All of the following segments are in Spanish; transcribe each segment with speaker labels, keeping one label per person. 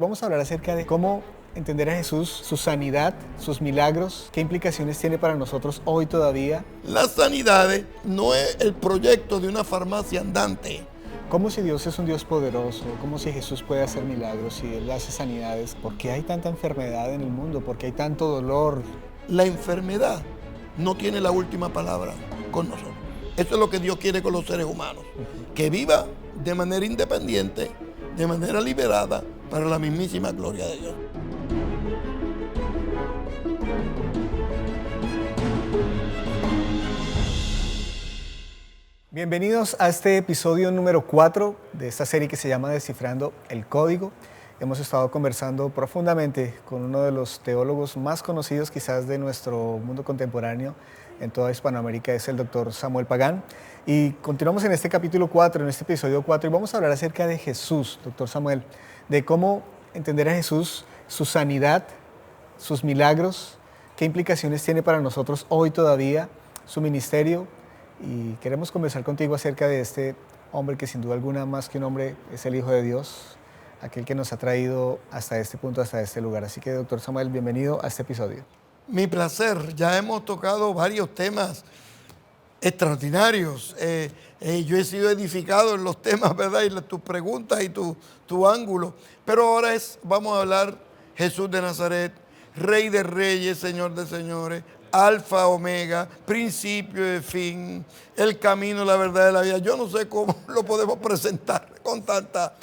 Speaker 1: vamos a hablar acerca de cómo entender a Jesús, su sanidad, sus milagros, qué implicaciones tiene para nosotros hoy todavía.
Speaker 2: Las sanidades no es el proyecto de una farmacia andante.
Speaker 1: Como si Dios es un Dios poderoso, como si Jesús puede hacer milagros y Él hace sanidades. ¿Por qué hay tanta enfermedad en el mundo? ¿Por qué hay tanto dolor?
Speaker 2: La enfermedad no tiene la última palabra con nosotros. Eso es lo que Dios quiere con los seres humanos. Que viva de manera independiente, de manera liberada, para la mismísima gloria de Dios.
Speaker 1: Bienvenidos a este episodio número 4 de esta serie que se llama Descifrando el Código. Hemos estado conversando profundamente con uno de los teólogos más conocidos quizás de nuestro mundo contemporáneo en toda Hispanoamérica, es el doctor Samuel Pagán. Y continuamos en este capítulo 4, en este episodio 4, y vamos a hablar acerca de Jesús, doctor Samuel, de cómo entender a Jesús, su sanidad, sus milagros, qué implicaciones tiene para nosotros hoy todavía, su ministerio. Y queremos conversar contigo acerca de este hombre que sin duda alguna, más que un hombre, es el Hijo de Dios, aquel que nos ha traído hasta este punto, hasta este lugar. Así que, doctor Samuel, bienvenido a este episodio.
Speaker 2: Mi placer. Ya hemos tocado varios temas extraordinarios. Yo he sido edificado en los temas, ¿verdad? Y tus preguntas y tu ángulo. Pero ahora vamos a hablar Jesús de Nazaret, Rey de Reyes, Señor de Señores, Alfa, Omega, principio y fin, el camino, la verdad y la vida. Yo no sé cómo lo podemos presentar con tanta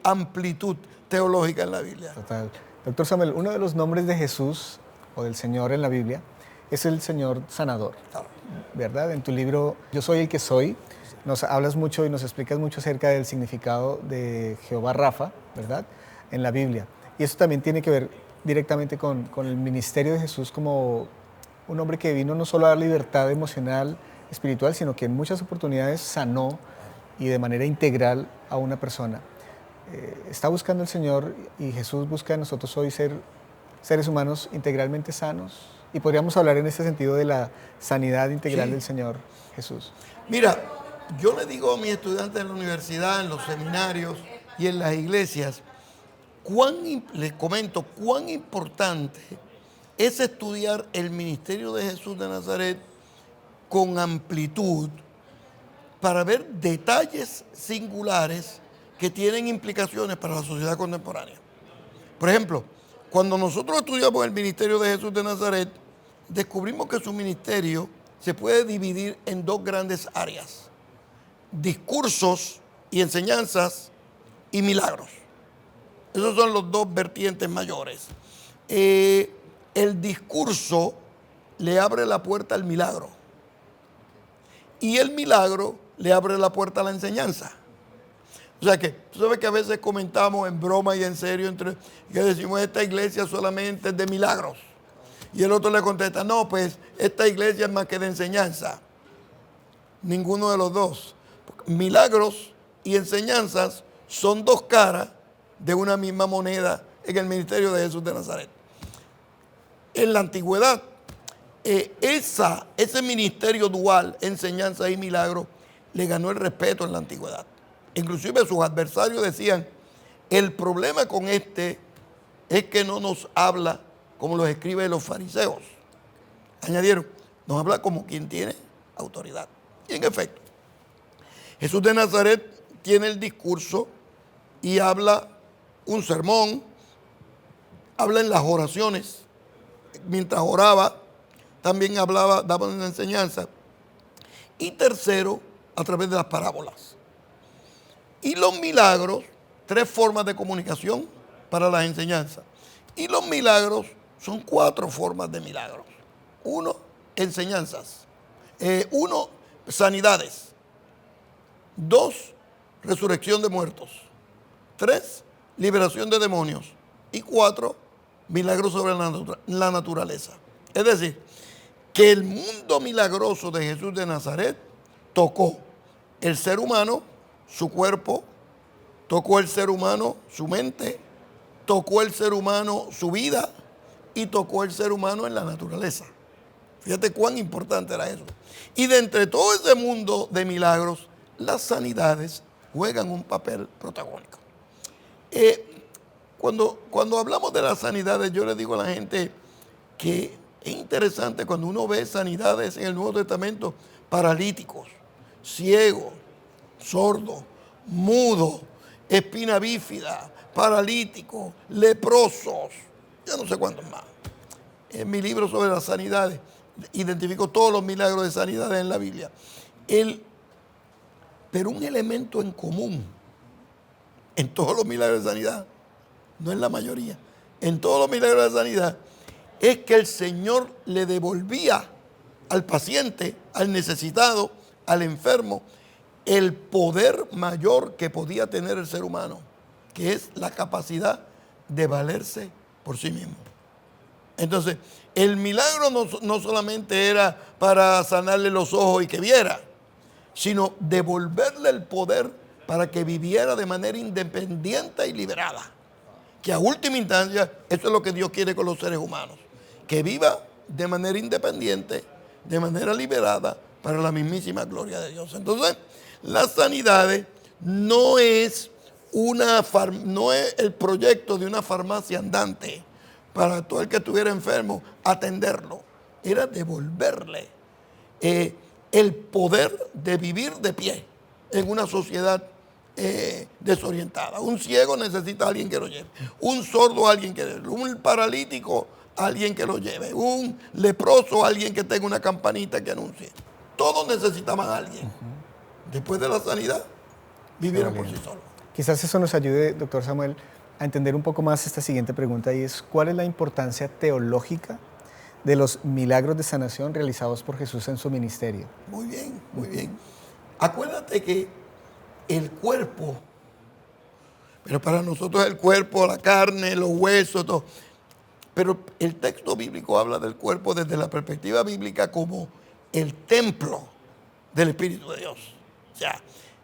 Speaker 2: amplitud teológica en la Biblia.
Speaker 1: Total. Doctor Samuel, uno de los nombres de Jesús o del Señor en la Biblia es el Señor sanador, ¿verdad? En tu libro Yo soy el que soy, nos hablas mucho y nos explicas mucho acerca del significado de Jehová Rafa, ¿verdad? En la Biblia. Y eso también tiene que ver directamente con el ministerio de Jesús como un hombre que vino no solo a dar libertad emocional, espiritual, sino que en muchas oportunidades sanó y de manera integral a una persona. Está buscando el Señor y Jesús busca en nosotros hoy ser seres humanos integralmente sanos. Y podríamos hablar en este sentido de la sanidad integral del Señor Jesús.
Speaker 2: Mira, yo le digo a mis estudiantes en la universidad, en los seminarios y en las iglesias, les comento cuán importante es estudiar el ministerio de Jesús de Nazaret con amplitud para ver detalles singulares que tienen implicaciones para la sociedad contemporánea. Por ejemplo, cuando nosotros estudiamos el ministerio de Jesús de Nazaret, descubrimos que su ministerio se puede dividir en dos grandes áreas: discursos y enseñanzas y milagros. Esos son los dos vertientes mayores. El discurso le abre la puerta al milagro y el milagro le abre la puerta a la enseñanza. O sea que, tú sabes que a veces comentamos en broma y en serio que decimos esta iglesia solamente es de milagros. Y el otro le contesta, no, pues esta iglesia es más que de enseñanza. Ninguno de los dos. Milagros y enseñanzas son dos caras de una misma moneda en el ministerio de Jesús de Nazaret. En la antigüedad, ese ministerio dual, enseñanza y milagro, le ganó el respeto en la antigüedad. Inclusive sus adversarios decían, el problema con este es que no nos habla como los escribas los fariseos. Añadieron, nos habla como quien tiene autoridad. Y en efecto, Jesús de Nazaret tiene el discurso y habla un sermón, habla en las oraciones. Mientras oraba, también daba una enseñanza. Y tercero, a través de las parábolas. Y los milagros, tres formas de comunicación para las enseñanzas. Y los milagros son cuatro formas de milagros. Uno, enseñanzas. Uno, sanidades. Dos, resurrección de muertos. Tres, liberación de demonios. Y cuatro, milagros sobre la naturaleza. Es decir, que el mundo milagroso de Jesús de Nazaret tocó el ser humano, su cuerpo, tocó el ser humano, su mente, tocó el ser humano, su vida, y tocó el ser humano en la naturaleza. Fíjate cuán importante era eso. Y de entre todo ese mundo de milagros, las sanidades juegan un papel protagónico. Cuando hablamos de las sanidades, yo le digo a la gente que es interesante cuando uno ve sanidades en el Nuevo Testamento, paralíticos, ciegos, sordos, mudos, espina bífida, paralíticos, leprosos, yo no sé cuántos más. En mi libro sobre las sanidades, identifico todos los milagros de sanidades en la Biblia. Pero un elemento en común en todos los milagros de sanidad, no en la mayoría, en todos los milagros de sanidad, es que el Señor le devolvía al paciente, al necesitado, al enfermo, el poder mayor que podía tener el ser humano, que es la capacidad de valerse por sí mismo. Entonces, el milagro no solamente era para sanarle los ojos y que viera, sino devolverle el poder para que viviera de manera independiente y liberada. Que a última instancia, eso es lo que Dios quiere con los seres humanos. Que viva de manera independiente, de manera liberada, para la mismísima gloria de Dios. Entonces, las sanidades no es el proyecto de una farmacia andante para todo el que estuviera enfermo, atenderlo. Era devolverle el poder de vivir de pie en una sociedad desorientada. Un ciego necesita a alguien que lo lleve, un sordo a alguien que lo lleve, un paralítico a alguien que lo lleve, un leproso a alguien que tenga una campanita que anuncie. Todos necesitaban a alguien. Después de la sanidad, vivieron por sí solos.
Speaker 1: Quizás eso nos ayude, doctor Samuel, a entender un poco más esta siguiente pregunta, y es: ¿cuál es la importancia teológica de los milagros de sanación realizados por Jesús en su ministerio?
Speaker 2: Muy bien, muy bien. Acuérdate que el cuerpo, pero para nosotros el cuerpo, la carne, los huesos, todo. Pero el texto bíblico habla del cuerpo desde la perspectiva bíblica como el templo del Espíritu de Dios. O sea,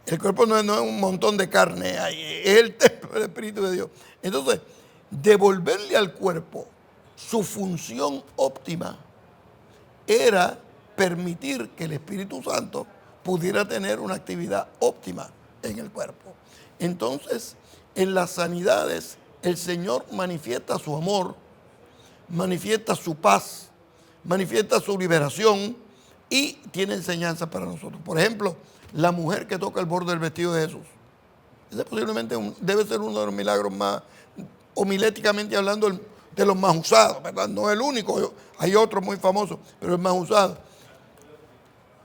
Speaker 2: el cuerpo no es un montón de carne ahí, es el templo del Espíritu de Dios. Entonces, devolverle al cuerpo su función óptima era permitir que el Espíritu Santo pudiera tener una actividad óptima en el cuerpo. Entonces, en las sanidades, el Señor manifiesta su amor, manifiesta su paz, manifiesta su liberación y tiene enseñanza para nosotros. Por ejemplo, la mujer que toca el borde del vestido de Jesús. Ese posiblemente debe ser uno de los milagros más, homiléticamente hablando, de los más usados, ¿verdad? No es el único, hay otros muy famosos, pero el más usado.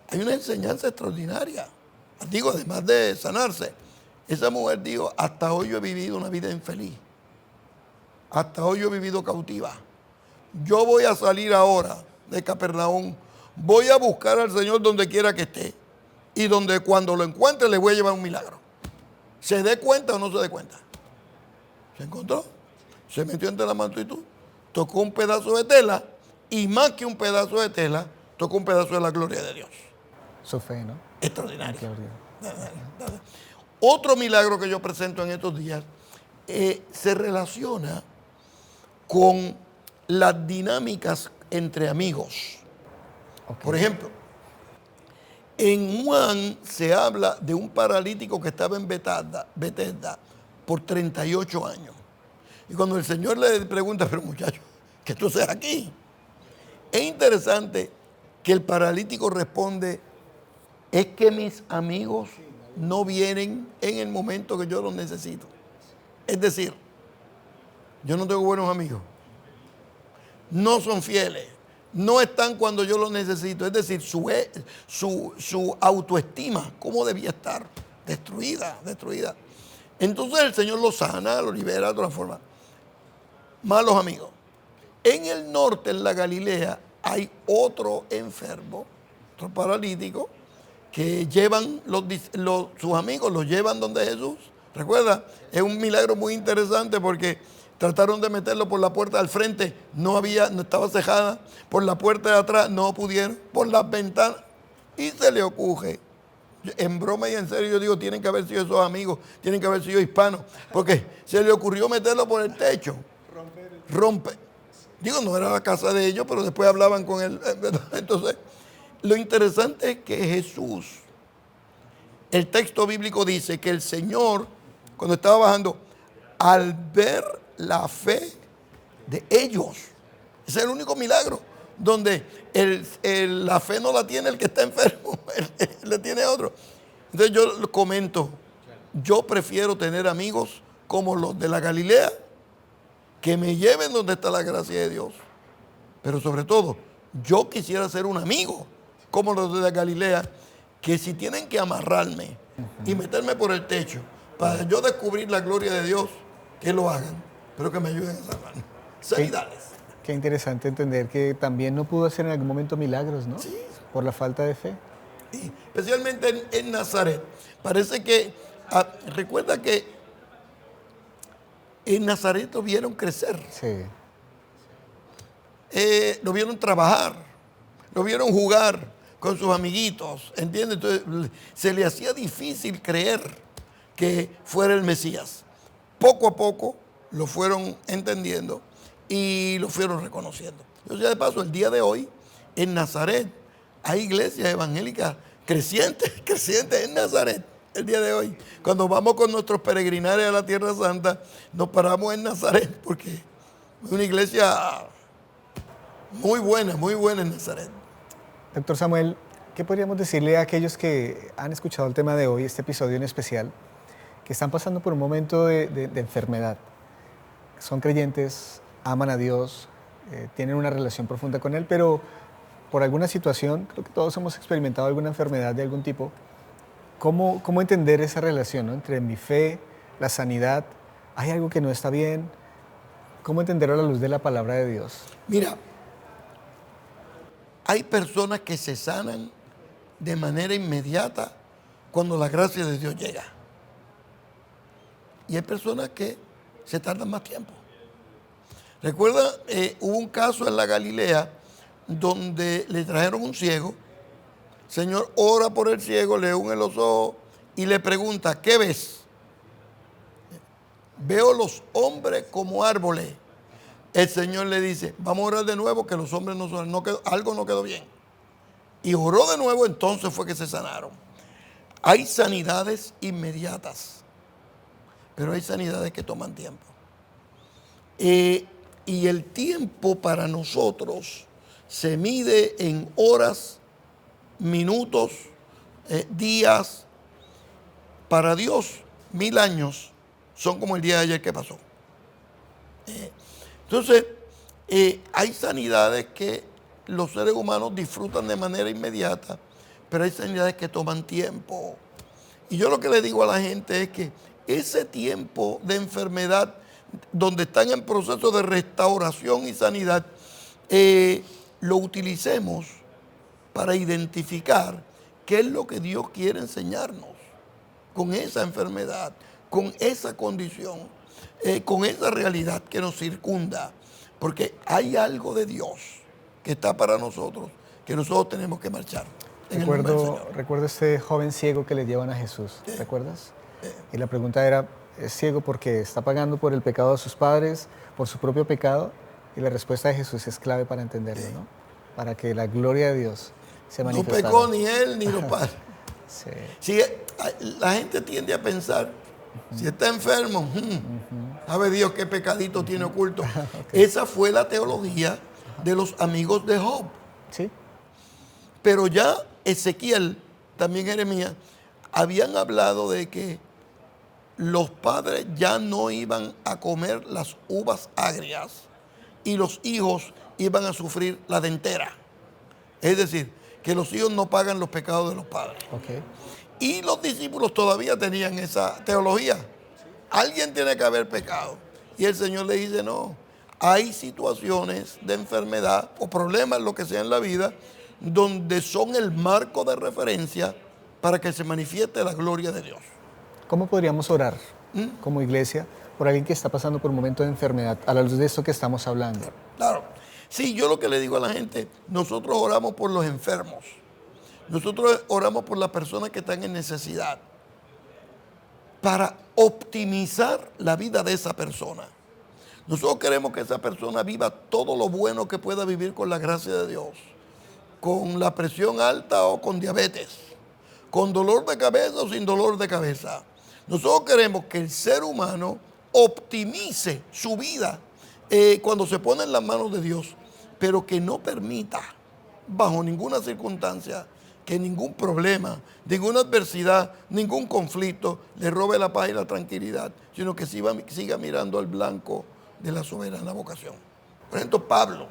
Speaker 2: Hay una enseñanza extraordinaria. Digo, además de sanarse, esa mujer dijo: hasta hoy yo he vivido una vida infeliz. Hasta hoy yo he vivido cautiva. Yo voy a salir ahora de Capernaum, voy a buscar al Señor donde quiera que esté, y donde cuando lo encuentre le voy a llevar un milagro. ¿Se dé cuenta o no se dé cuenta? Se encontró, se metió entre la multitud, tocó un pedazo de tela, y más que un pedazo de tela, tocó un pedazo de la gloria de Dios.
Speaker 1: Su fe, ¿no?
Speaker 2: Extraordinario. Otro milagro que yo presento en estos días se relaciona con las dinámicas entre amigos. Okay. Por ejemplo, en Juan se habla de un paralítico que estaba en Betesda por 38 años. Y cuando el Señor le pregunta: pero muchacho, ¿qué tú haces aquí? Es interesante que el paralítico responde: es que mis amigos no vienen en el momento que yo los necesito. Es decir, yo no tengo buenos amigos, no son fieles, no están cuando yo los necesito. Es decir, su autoestima, ¿cómo debía estar? Destruida. Entonces el Señor lo sana, lo libera, lo transforma. Malos amigos. En el norte, en la Galilea, hay otro enfermo, otro paralítico, que llevan sus amigos, los llevan donde Jesús. Recuerda, es un milagro muy interesante porque trataron de meterlo por la puerta del frente, no estaba cejada, por la puerta de atrás no pudieron, por las ventanas, y se le ocurre. En broma y en serio yo digo, tienen que haber sido esos amigos, tienen que haber sido hispanos, porque se le ocurrió meterlo por el techo. Rompe. Digo, no era la casa de ellos, pero después hablaban con él. Entonces, lo interesante es que Jesús, el texto bíblico dice que el Señor, cuando estaba bajando, al ver la fe de ellos. Ese es el único milagro donde la fe no la tiene el que está enfermo, la tiene otro. Entonces yo comento, yo prefiero tener amigos como los de la Galilea, que me lleven donde está la gracia de Dios. Pero sobre todo, yo quisiera ser un amigo como los de la Galilea, que si tienen que amarrarme y meterme por el techo para yo descubrir la gloria de Dios, que lo hagan, pero que me ayuden a salvarme. Sanidades.
Speaker 1: Qué interesante entender que también no pudo hacer en algún momento milagros, ¿no?
Speaker 2: Sí.
Speaker 1: Por la falta de fe.
Speaker 2: Sí, especialmente en Nazaret. Parece que, recuerda que en Nazaret lo vieron crecer.
Speaker 1: Sí.
Speaker 2: Lo vieron trabajar, lo vieron jugar con sus amiguitos, ¿entiendes? Entonces se le hacía difícil creer que fuera el Mesías. Poco a poco lo fueron entendiendo y lo fueron reconociendo. O sea, de paso, el día de hoy, en Nazaret, hay iglesias evangélicas crecientes en Nazaret, el día de hoy. Cuando vamos con nuestros peregrinares a la Tierra Santa, nos paramos en Nazaret, porque es una iglesia muy buena en Nazaret.
Speaker 1: Doctor Samuel, ¿qué podríamos decirle a aquellos que han escuchado el tema de hoy, este episodio en especial, que están pasando por un momento de enfermedad? Son creyentes, aman a Dios, tienen una relación profunda con Él, pero por alguna situación, creo que todos hemos experimentado alguna enfermedad de algún tipo. ¿Cómo entender esa relación, ¿no?, entre mi fe, la sanidad? ¿Hay algo que no está bien? ¿Cómo entenderlo a la luz de la palabra de Dios?
Speaker 2: Mira, hay personas que se sanan de manera inmediata cuando la gracia de Dios llega. Y hay personas que se tardan más tiempo. Recuerda, hubo un caso en la Galilea donde le trajeron un ciego. El Señor ora por el ciego, le unge los ojos y le pregunta, ¿qué ves? Veo los hombres como árboles. El Señor le dice, vamos a orar de nuevo, que los hombres algo no quedó bien. Y oró de nuevo, entonces fue que se sanaron. Hay sanidades inmediatas, pero hay sanidades que toman tiempo. Y el tiempo para nosotros se mide en horas, minutos, días. Para Dios, 1000 años son como el día de ayer que pasó. Entonces, hay sanidades que los seres humanos disfrutan de manera inmediata, pero hay sanidades que toman tiempo. Y yo lo que le digo a la gente es que ese tiempo de enfermedad, donde están en proceso de restauración y sanidad, lo utilicemos para identificar qué es lo que Dios quiere enseñarnos con esa enfermedad, con esa condición, con esa realidad que nos circunda, porque hay algo de Dios que está para nosotros, que nosotros tenemos que marchar.
Speaker 1: Recuerdo este joven ciego que le llevan a Jesús, ¿recuerdas? Y la pregunta era, ¿es ciego porque está pagando por el pecado de sus padres, por su propio pecado? Y la respuesta de Jesús es clave para entenderlo, ¿no? Para que la gloria de Dios se manifieste.
Speaker 2: No pecó ni él ni los padres.
Speaker 1: Sí.
Speaker 2: Si la gente tiende a pensar, si está enfermo, sabe Dios qué pecadito tiene oculto. Okay. Esa fue la teología de los amigos de Job.
Speaker 1: Sí.
Speaker 2: Pero ya Ezequiel, también Jeremías, habían hablado de que los padres ya no iban a comer las uvas agrias y los hijos iban a sufrir la dentera. Es decir, que los hijos no pagan los pecados de los padres.
Speaker 1: Okay.
Speaker 2: Y los discípulos todavía tenían esa teología. Alguien tiene que haber pecado. Y el Señor le dice, no, hay situaciones de enfermedad o problemas, lo que sea en la vida, donde son el marco de referencia para que se manifieste la gloria de Dios.
Speaker 1: ¿Cómo podríamos orar como iglesia por alguien que está pasando por un momento de enfermedad, a la luz de esto que estamos hablando?
Speaker 2: Claro. Sí, yo lo que le digo a la gente, nosotros oramos por los enfermos. Nosotros oramos por las personas que están en necesidad para optimizar la vida de esa persona. Nosotros queremos que esa persona viva todo lo bueno que pueda vivir con la gracia de Dios, con la presión alta o con diabetes, con dolor de cabeza o sin dolor de cabeza. Nosotros queremos que el ser humano optimice su vida cuando se pone en las manos de Dios, pero que no permita bajo ninguna circunstancia que ningún problema, ninguna adversidad, ningún conflicto le robe la paz y la tranquilidad, sino que siga mirando al blanco de la soberana vocación. Por ejemplo, Pablo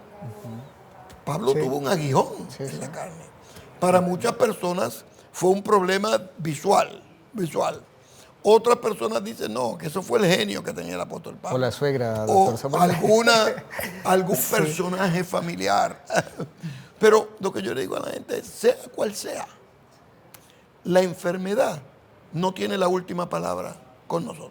Speaker 1: Sí.
Speaker 2: tuvo un aguijón
Speaker 1: Sí,
Speaker 2: en
Speaker 1: sí.
Speaker 2: la carne. Para muchas personas fue un problema visual. Otras personas dicen, no, que eso fue el genio que tenía el apóstol Pablo.
Speaker 1: O la suegra,
Speaker 2: O
Speaker 1: doctor Samuel.
Speaker 2: algún personaje familiar. Pero lo que yo le digo a la gente es, sea cual sea, la enfermedad no tiene la última palabra con nosotros.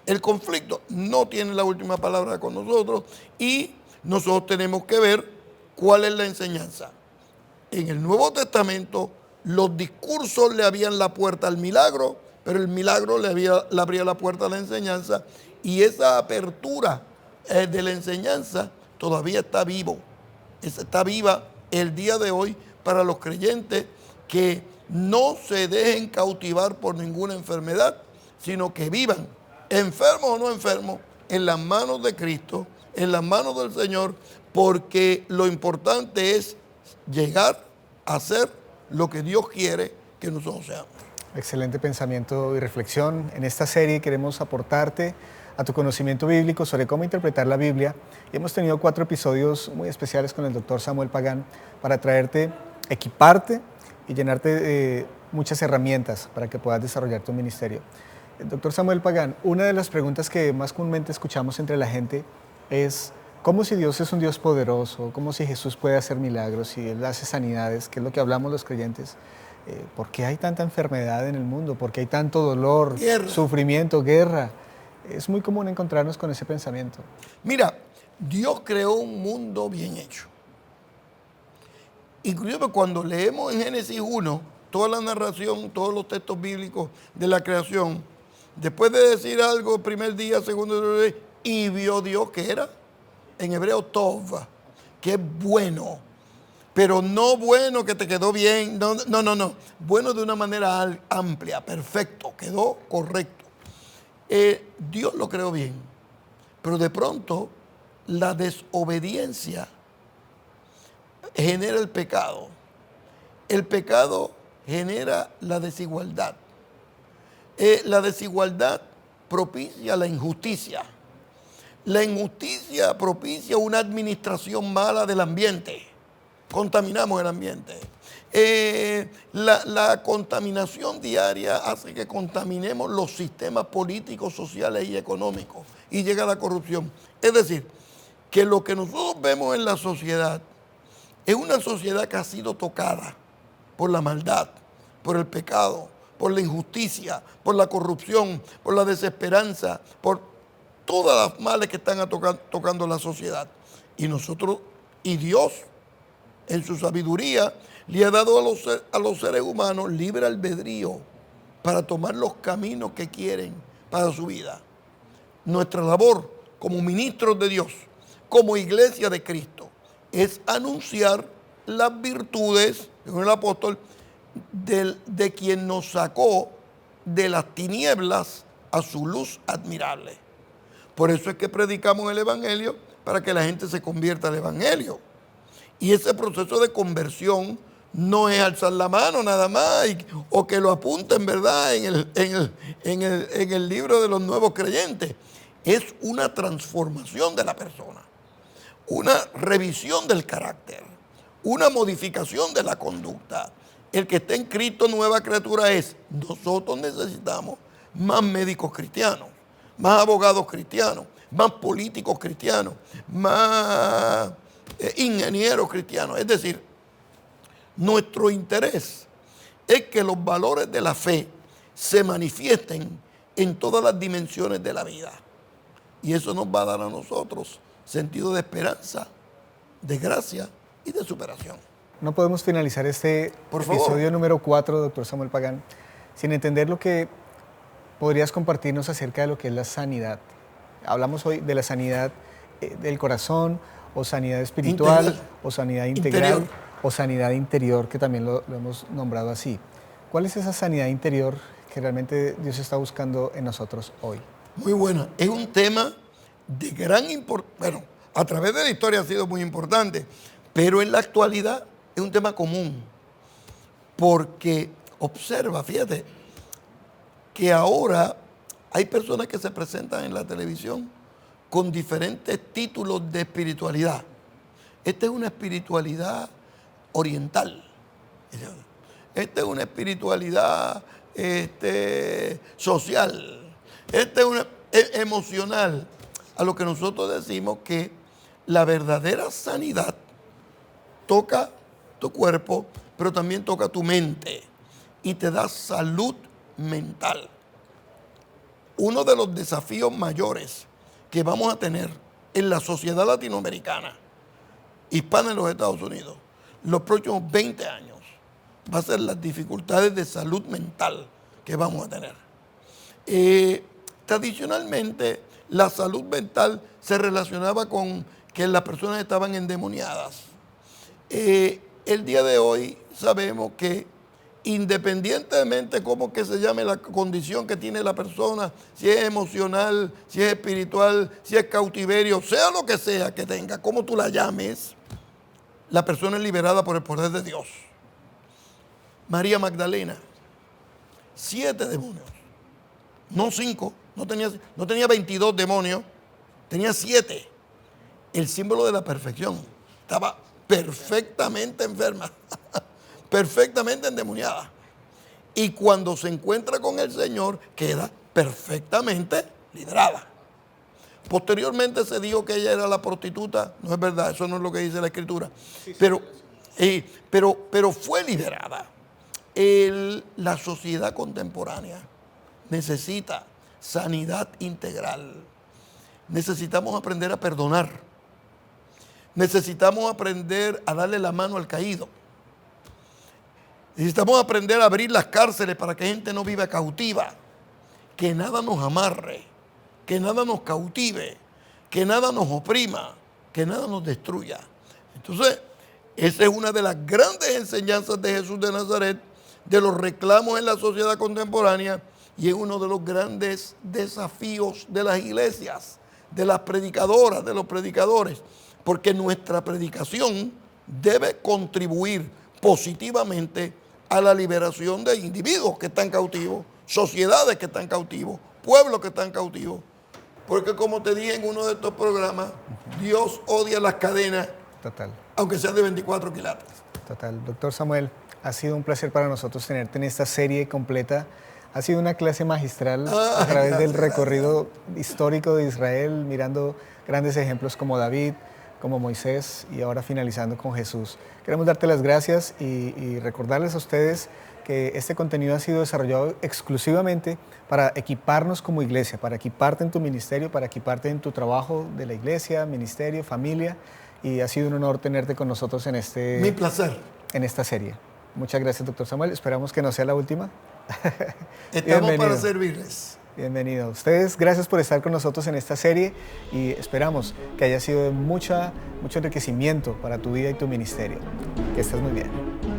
Speaker 2: El conflicto no tiene la última palabra con nosotros y nosotros tenemos que ver cuál es la enseñanza. En el Nuevo Testamento los discursos le abrían la puerta al milagro, pero el milagro le abría la puerta a la enseñanza, y esa apertura de la enseñanza todavía está viva el día de hoy para los creyentes que no se dejen cautivar por ninguna enfermedad, sino que vivan, enfermos o no enfermos, en las manos de Cristo, en las manos del Señor, porque lo importante es llegar a ser lo que Dios quiere que nosotros seamos.
Speaker 1: Excelente pensamiento y reflexión. En esta serie queremos aportarte a tu conocimiento bíblico sobre cómo interpretar la Biblia. Y hemos tenido 4 episodios muy especiales con el doctor Samuel Pagán para traerte, equiparte y llenarte de muchas herramientas para que puedas desarrollar tu ministerio. Doctor Samuel Pagán, una de las preguntas que más comúnmente escuchamos entre la gente es ¿cómo si Dios es un Dios poderoso? ¿Cómo si Jesús puede hacer milagros? Si Él hace sanidades, que es lo que hablamos los creyentes. ¿Por qué hay tanta enfermedad en el mundo? ¿Por qué hay tanto dolor, sufrimiento, guerra? Es muy común encontrarnos con ese pensamiento.
Speaker 2: Mira, Dios creó un mundo bien hecho. Inclusive cuando leemos en Génesis 1, toda la narración, todos los textos bíblicos de la creación, después de decir algo, primer día, segundo día, y vio Dios que era, en hebreo, tov, que es bueno, pero no bueno que te quedó bien, no, bueno de una manera amplia, perfecto, quedó correcto. Dios lo creó bien, pero de pronto la desobediencia genera el pecado. El pecado genera la desigualdad. La desigualdad propicia la injusticia. La injusticia propicia una administración mala del ambiente. Contaminamos el ambiente. La contaminación diaria hace que contaminemos los sistemas políticos, sociales y económicos, y llega la corrupción. Es decir, que lo que nosotros vemos en la sociedad es una sociedad que ha sido tocada por la maldad, por el pecado, por la injusticia, por la corrupción, por la desesperanza, por todas las males que están tocando la sociedad. Y Dios, en su sabiduría, le ha dado a los seres humanos libre albedrío para tomar los caminos que quieren para su vida. Nuestra labor como ministros de Dios, como iglesia de Cristo, es anunciar las virtudes, según el apóstol, de quien nos sacó de las tinieblas a su luz admirable. Por eso es que predicamos el Evangelio, para que la gente se convierta al Evangelio. Y ese proceso de conversión no es alzar la mano nada más o que lo apunten, ¿verdad?, en el libro de los nuevos creyentes. Es una transformación de la persona, una revisión del carácter, una modificación de la conducta. El que está en Cristo, nueva criatura es. Nosotros necesitamos más médicos cristianos, más abogados cristianos, más políticos cristianos, más ingenieros cristianos. Es decir, nuestro interés es que los valores de la fe se manifiesten en todas las dimensiones de la vida. Y eso nos va a dar a nosotros sentido de esperanza, de gracia y de superación.
Speaker 1: No podemos finalizar este episodio número 4, doctor Samuel Pagán, sin entender lo que podrías compartirnos acerca de lo que es la sanidad. Hablamos hoy de la sanidad del corazón, o sanidad espiritual, integral, o sanidad integral, o sanidad interior, que también lo hemos nombrado así. ¿Cuál es esa sanidad interior que realmente Dios está buscando en nosotros hoy?
Speaker 2: Muy buena. Es un tema de gran importancia. Bueno, a través de la historia ha sido muy importante, pero en la actualidad es un tema común. Porque observa, fíjate, que ahora hay personas que se presentan en la televisión con diferentes títulos de espiritualidad. Esta es una espiritualidad oriental. Esta es una espiritualidad social. Esta es una emocional. A lo que nosotros decimos que la verdadera sanidad toca tu cuerpo, pero también toca tu mente y te da salud mental. Uno de los desafíos mayores que vamos a tener en la sociedad latinoamericana, hispana en los Estados Unidos, los próximos 20 años, va a ser las dificultades de salud mental que vamos a tener. Tradicionalmente, la salud mental se relacionaba con que las personas estaban endemoniadas. El día de hoy sabemos que independientemente cómo que se llame la condición que tiene la persona, si es emocional, si es espiritual, si es cautiverio, sea lo que sea que tenga, como tú la llames, la persona es liberada por el poder de Dios. María Magdalena, 7 demonios, no 5, no tenía 22 demonios, tenía 7. El símbolo de la perfección. Estaba perfectamente enferma, perfectamente endemoniada. Y cuando se encuentra con el Señor, queda perfectamente liberada. Posteriormente se dijo que ella era la prostituta. No es verdad, eso no es lo que dice la Escritura. Pero fue liberada. La sociedad contemporánea necesita sanidad integral. Necesitamos aprender a perdonar. Necesitamos aprender a darle la mano al caído. Necesitamos aprender a abrir las cárceles para que gente no viva cautiva. Que nada nos amarre, que nada nos cautive, que nada nos oprima, que nada nos destruya. Entonces, esa es una de las grandes enseñanzas de Jesús de Nazaret, de los reclamos en la sociedad contemporánea, y es uno de los grandes desafíos de las iglesias, de las predicadoras, de los predicadores, porque nuestra predicación debe contribuir positivamente a la liberación de individuos que están cautivos, sociedades que están cautivos, pueblos que están cautivos. Porque como te dije en uno de estos programas, Dios odia las cadenas,
Speaker 1: Total.
Speaker 2: aunque sean de 24 quilates.
Speaker 1: Total. Doctor Samuel, ha sido un placer para nosotros tenerte en esta serie completa. Ha sido una clase magistral a través del recorrido histórico de Israel, mirando grandes ejemplos como David, como Moisés y ahora finalizando con Jesús. Queremos darte las gracias y recordarles a ustedes que este contenido ha sido desarrollado exclusivamente para equiparnos como iglesia, para equiparte en tu ministerio, para equiparte en tu trabajo de la iglesia, ministerio, familia, y ha sido un honor tenerte con nosotros en
Speaker 2: Mi placer.
Speaker 1: en esta serie. Muchas gracias, doctor Samuel. Esperamos que no sea la última.
Speaker 2: Estamos para servirles.
Speaker 1: Bienvenido. Ustedes, gracias por estar con nosotros en esta serie y esperamos que haya sido de mucho enriquecimiento para tu vida y tu ministerio. Que estés muy bien.